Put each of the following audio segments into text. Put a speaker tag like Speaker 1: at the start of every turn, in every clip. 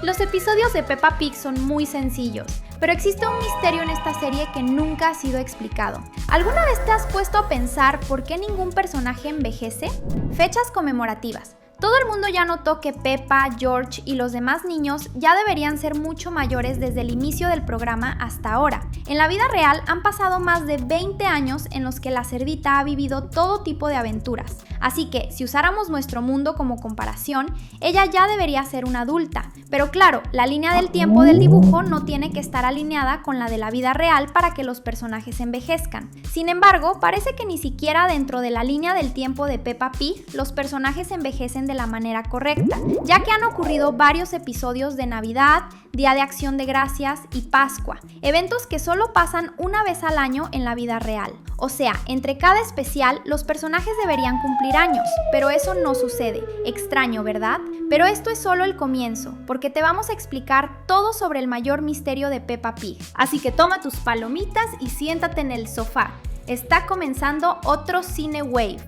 Speaker 1: Los episodios de Peppa Pig son muy sencillos, pero existe un misterio en esta serie que nunca ha sido explicado. ¿Alguna vez te has puesto a pensar por qué ningún personaje envejece? Fechas conmemorativas. Todo el mundo ya notó que Peppa, George y los demás niños ya deberían ser mucho mayores desde el inicio del programa hasta ahora. En la vida real han pasado más de 20 años en los que la cerdita ha vivido todo tipo de aventuras. Así que, si usáramos nuestro mundo como comparación, ella ya debería ser una adulta. Pero claro, la línea del tiempo del dibujo no tiene que estar alineada con la de la vida real para que los personajes envejezcan. Sin embargo, parece que ni siquiera dentro de la línea del tiempo de Peppa Pig, los personajes envejecen de la manera correcta, ya que han ocurrido varios episodios de Navidad, Día de Acción de Gracias y Pascua, eventos que solo pasan una vez al año en la vida real. O sea, entre cada especial los personajes deberían cumplir años, pero eso no sucede. Extraño, ¿verdad? Pero esto es solo el comienzo, porque te vamos a explicar todo sobre el mayor misterio de Peppa Pig. Así que toma tus palomitas y siéntate en el sofá. Está comenzando otro Cine Wave.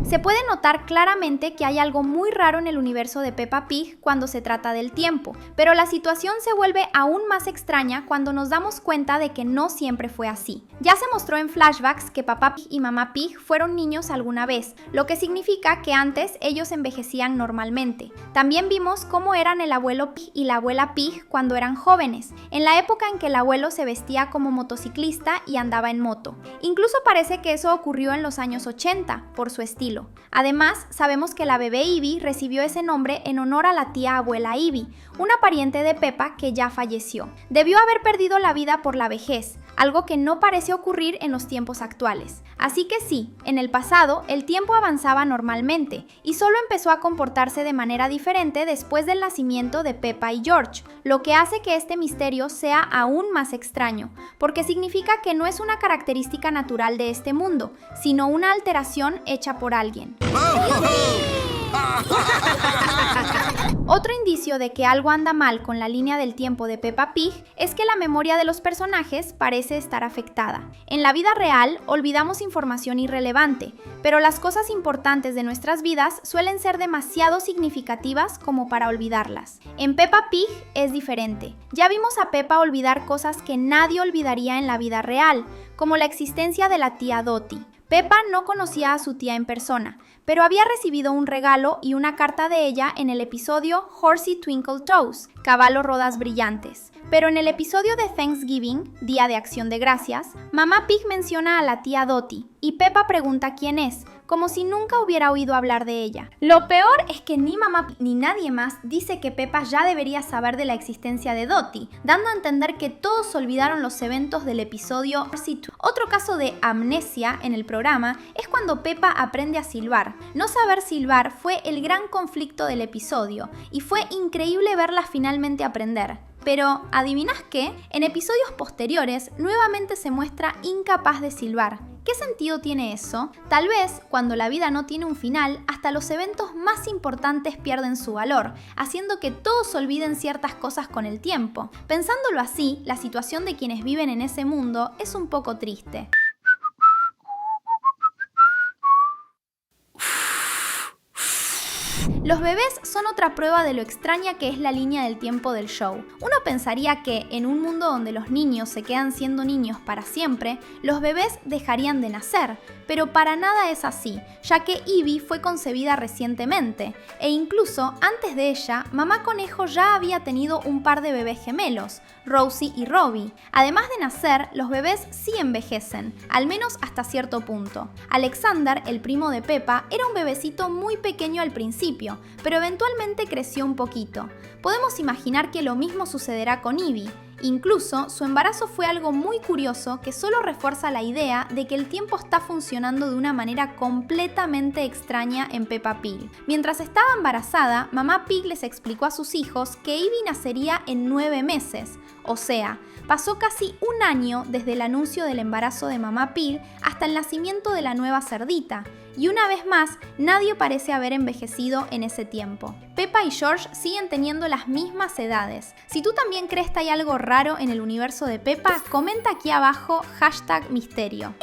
Speaker 1: Se puede notar claramente que hay algo muy raro en el universo de Peppa Pig cuando se trata del tiempo, pero la situación se vuelve aún más extraña cuando nos damos cuenta de que no siempre fue así. Ya se mostró en flashbacks que Papá Pig y Mamá Pig fueron niños alguna vez, lo que significa que antes ellos envejecían normalmente. También vimos cómo eran el abuelo Pig y la abuela Pig cuando eran jóvenes, en la época en que el abuelo se vestía como motociclista y andaba en moto. Incluso parece que eso ocurrió en los años 80, por su estilo. Además, sabemos que la bebé Ivy recibió ese nombre en honor a la tía abuela Ivy, una pariente de Peppa que ya falleció. Debió haber perdido la vida por la vejez, algo que no parece ocurrir en los tiempos actuales. Así que sí, en el pasado el tiempo avanzaba normalmente y solo empezó a comportarse de manera diferente después del nacimiento de Peppa y George, lo que hace que este misterio sea aún más extraño, porque significa que no es una característica natural de este mundo, sino una alteración hecha por alguien. Otro indicio de que algo anda mal con la línea del tiempo de Peppa Pig es que la memoria de los personajes parece estar afectada. En la vida real olvidamos información irrelevante, pero las cosas importantes de nuestras vidas suelen ser demasiado significativas como para olvidarlas. En Peppa Pig es diferente. Ya vimos a Peppa olvidar cosas que nadie olvidaría en la vida real, como la existencia de la tía Dottie. Peppa no conocía a su tía en persona, pero había recibido un regalo y una carta de ella en el episodio Horsey Twinkle Toes, Caballo Rodas Brillantes. Pero en el episodio de Thanksgiving, Día de Acción de Gracias, Mamá Pig menciona a la tía Dottie y Peppa pregunta quién es, como si nunca hubiera oído hablar de ella. Lo peor es que ni Mamá Pig ni nadie más dice que Peppa ya debería saber de la existencia de Dottie, dando a entender que todos olvidaron los eventos del episodio Horsey Twinkle. Otro caso de amnesia en el programa es cuando Peppa aprende a silbar. No saber silbar fue el gran conflicto del episodio y fue increíble verla finalmente aprender. Pero, ¿adivinas qué? En episodios posteriores, nuevamente se muestra incapaz de silbar. ¿Qué sentido tiene eso? Tal vez, cuando la vida no tiene un final, hasta los eventos más importantes pierden su valor, haciendo que todos olviden ciertas cosas con el tiempo. Pensándolo así, la situación de quienes viven en ese mundo es un poco triste. Los bebés son otra prueba de lo extraña que es la línea del tiempo del show. Uno pensaría que, en un mundo donde los niños se quedan siendo niños para siempre, los bebés dejarían de nacer, pero para nada es así, ya que Ivy fue concebida recientemente, e incluso antes de ella, Mamá Conejo ya había tenido un par de bebés gemelos, Rosie y Robbie. Además de nacer, los bebés sí envejecen, al menos hasta cierto punto. Alexander, el primo de Peppa, era un bebecito muy pequeño al principio, pero eventualmente creció un poquito. Podemos imaginar que lo mismo sucederá con Ivy. Incluso, su embarazo fue algo muy curioso que solo refuerza la idea de que el tiempo está funcionando de una manera completamente extraña en Peppa Pig. Mientras estaba embarazada, Mamá Pig les explicó a sus hijos que Ivy nacería en 9 meses. O sea, pasó casi un año desde el anuncio del embarazo de Mamá Pig hasta el nacimiento de la nueva cerdita. Y una vez más, nadie parece haber envejecido en ese tiempo. Peppa y George siguen teniendo las mismas edades. Si tú también crees que hay algo raro en el universo de Peppa, comenta aquí abajo #misterio.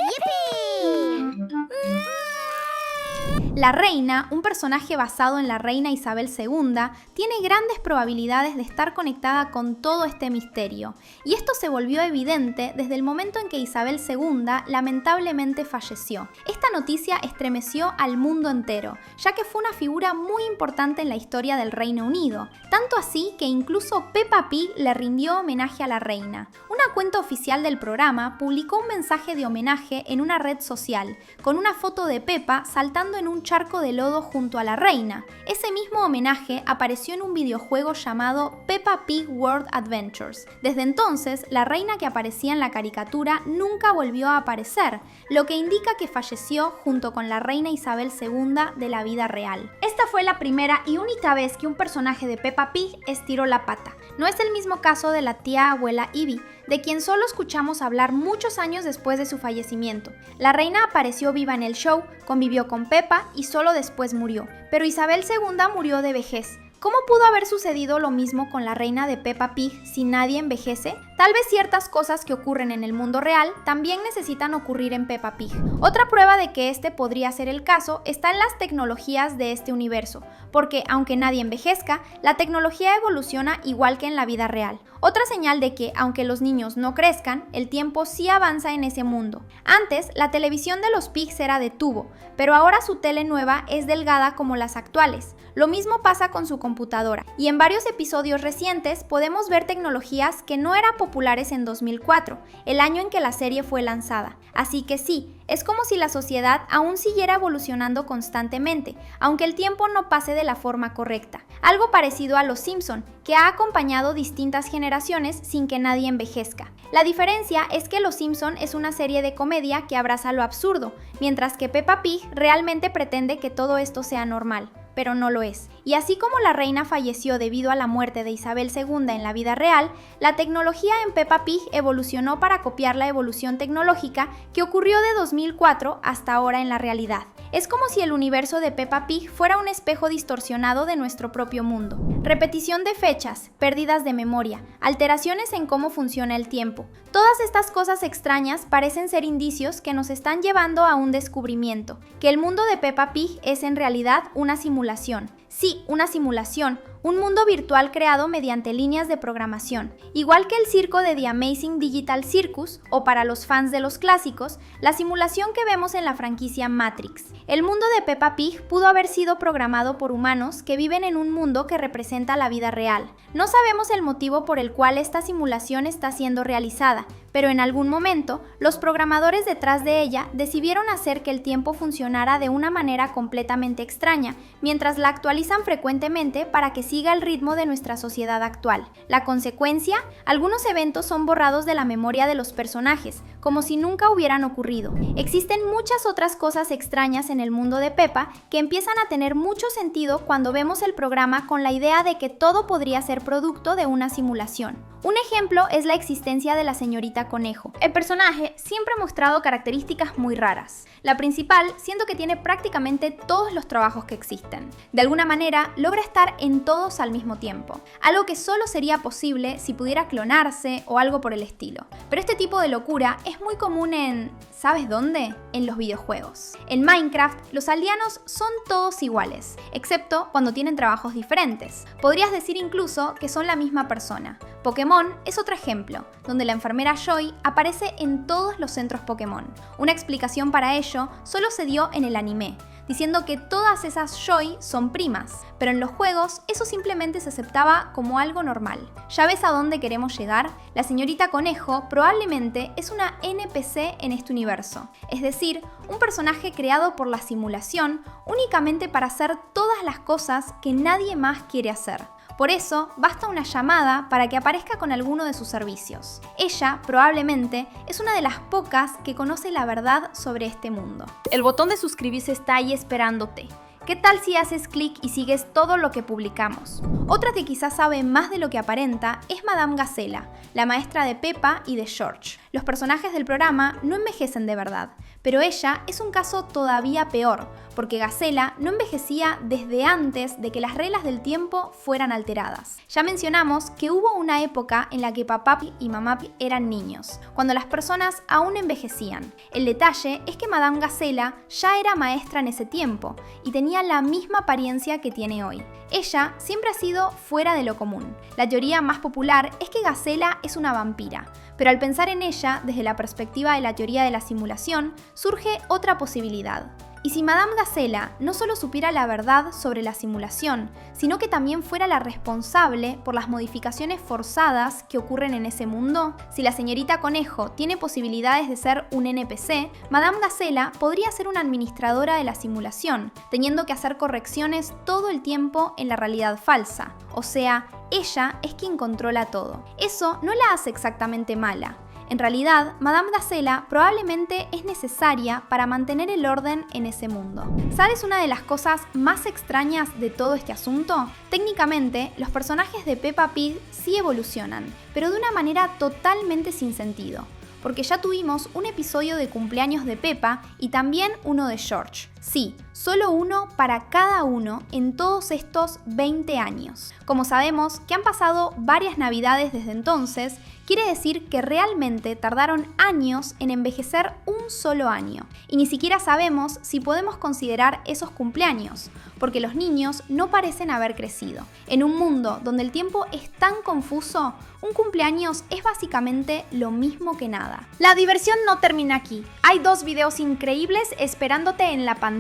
Speaker 1: La reina, un personaje basado en la reina Isabel II, tiene grandes probabilidades de estar conectada con todo este misterio, y esto se volvió evidente desde el momento en que Isabel II lamentablemente falleció. Esta noticia estremeció al mundo entero, ya que fue una figura muy importante en la historia del Reino Unido, tanto así que incluso Peppa Pig le rindió homenaje a la reina. Una cuenta oficial del programa publicó un mensaje de homenaje en una red social, con una foto de Peppa saltando en un charco de lodo junto a la reina. Ese mismo homenaje apareció en un videojuego llamado Peppa Pig World Adventures. Desde entonces, la reina que aparecía en la caricatura nunca volvió a aparecer, lo que indica que falleció junto con la reina Isabel II de la vida real. Esta fue la primera y única vez que un personaje de Peppa Pig estiró la pata. No es el mismo caso de la tía abuela Ivy, de quien solo escuchamos hablar muchos años después de su fallecimiento. La reina apareció viva en el show, convivió con Peppa y solo después murió. Pero Isabel II murió de vejez. ¿Cómo pudo haber sucedido lo mismo con la reina de Peppa Pig si nadie envejece? Tal vez ciertas cosas que ocurren en el mundo real también necesitan ocurrir en Peppa Pig. Otra prueba de que este podría ser el caso está en las tecnologías de este universo, porque aunque nadie envejezca, la tecnología evoluciona igual que en la vida real. Otra señal de que, aunque los niños no crezcan, el tiempo sí avanza en ese mundo. Antes, la televisión de los Pigs era de tubo, pero ahora su tele nueva es delgada como las actuales. Lo mismo pasa con su computadora, y en varios episodios recientes podemos ver tecnologías que no eran populares en 2004, el año en que la serie fue lanzada. Así que sí, es como si la sociedad aún siguiera evolucionando constantemente, aunque el tiempo no pase de la forma correcta. Algo parecido a Los Simpson, que ha acompañado distintas generaciones sin que nadie envejezca. La diferencia es que Los Simpson es una serie de comedia que abraza lo absurdo, mientras que Peppa Pig realmente pretende que todo esto sea normal, pero no lo es. Y así como la reina falleció debido a la muerte de Isabel II en la vida real, la tecnología en Peppa Pig evolucionó para copiar la evolución tecnológica que ocurrió de 2004 hasta ahora en la realidad. Es como si el universo de Peppa Pig fuera un espejo distorsionado de nuestro propio mundo. Repetición de fechas, pérdidas de memoria, alteraciones en cómo funciona el tiempo. Todas estas cosas extrañas parecen ser indicios que nos están llevando a un descubrimiento, que el mundo de Peppa Pig es en realidad una simulación. Sí, una simulación, un mundo virtual creado mediante líneas de programación. Igual que el circo de The Amazing Digital Circus, o para los fans de los clásicos, la simulación que vemos en la franquicia Matrix. El mundo de Peppa Pig pudo haber sido programado por humanos que viven en un mundo que representa la vida real. No sabemos el motivo por el cual esta simulación está siendo realizada, pero en algún momento, los programadores detrás de ella decidieron hacer que el tiempo funcionara de una manera completamente extraña, mientras la actualizan frecuentemente para que siga el ritmo de nuestra sociedad actual. La consecuencia, algunos eventos son borrados de la memoria de los personajes, como si nunca hubieran ocurrido. Existen muchas otras cosas extrañas en el mundo de Peppa que empiezan a tener mucho sentido cuando vemos el programa con la idea de que todo podría ser producto de una simulación. Un ejemplo es la existencia de la señorita Conejo. El personaje siempre ha mostrado características muy raras. La principal siendo que tiene prácticamente todos los trabajos que existen. De alguna manera logra estar en todos al mismo tiempo, algo que solo sería posible si pudiera clonarse o algo por el estilo. Pero este tipo de locura es muy común en... ¿sabes dónde? En los videojuegos. En Minecraft, los aldeanos son todos iguales, excepto cuando tienen trabajos diferentes. Podrías decir incluso que son la misma persona. Pokémon es otro ejemplo, donde la enfermera Joy aparece en todos los centros Pokémon. Una explicación para ello solo se dio en el anime, diciendo que todas esas Joy son primas, pero en los juegos eso simplemente se aceptaba como algo normal. ¿Ya ves a dónde queremos llegar? La señorita Conejo probablemente es una NPC en este universo, es decir, un personaje creado por la simulación únicamente para hacer todas las cosas que nadie más quiere hacer. Por eso, basta una llamada para que aparezca con alguno de sus servicios. Ella, probablemente, es una de las pocas que conoce la verdad sobre este mundo. El botón de suscribirse está ahí esperándote. ¿Qué tal si haces clic y sigues todo lo que publicamos? Otra que quizás sabe más de lo que aparenta es Madame Gazella, la maestra de Peppa y de George. Los personajes del programa no envejecen de verdad, pero ella es un caso todavía peor, porque Gazella no envejecía desde antes de que las reglas del tiempo fueran alteradas. Ya mencionamos que hubo una época en la que Papá Pig y Mamá Pig eran niños, cuando las personas aún envejecían. El detalle es que Madame Gazella ya era maestra en ese tiempo y tenía la misma apariencia que tiene hoy. Ella siempre ha sido fuera de lo común. La teoría más popular es que Gazella es una vampira, pero al pensar en ella desde la perspectiva de la teoría de la simulación, surge otra posibilidad. ¿Y si Madame Gazella no solo supiera la verdad sobre la simulación, sino que también fuera la responsable por las modificaciones forzadas que ocurren en ese mundo? Si la señorita Conejo tiene posibilidades de ser un NPC, Madame Gazella podría ser una administradora de la simulación, teniendo que hacer correcciones todo el tiempo en la realidad falsa. O sea, ella es quien controla todo. Eso no la hace exactamente mala. En realidad, Madame Gazella probablemente es necesaria para mantener el orden en ese mundo. ¿Sabes una de las cosas más extrañas de todo este asunto? Técnicamente, los personajes de Peppa Pig sí evolucionan, pero de una manera totalmente sin sentido. Porque ya tuvimos un episodio de cumpleaños de Peppa y también uno de George. Sí, solo uno para cada uno en todos estos 20 años. Como sabemos que han pasado varias navidades desde entonces, quiere decir que realmente tardaron años en envejecer un solo año. Y ni siquiera sabemos si podemos considerar esos cumpleaños, porque los niños no parecen haber crecido. En un mundo donde el tiempo es tan confuso, un cumpleaños es básicamente lo mismo que nada. La diversión no termina aquí. Hay 2 videos increíbles esperándote en la pantalla.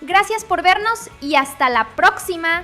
Speaker 1: Gracias por vernos y hasta la próxima.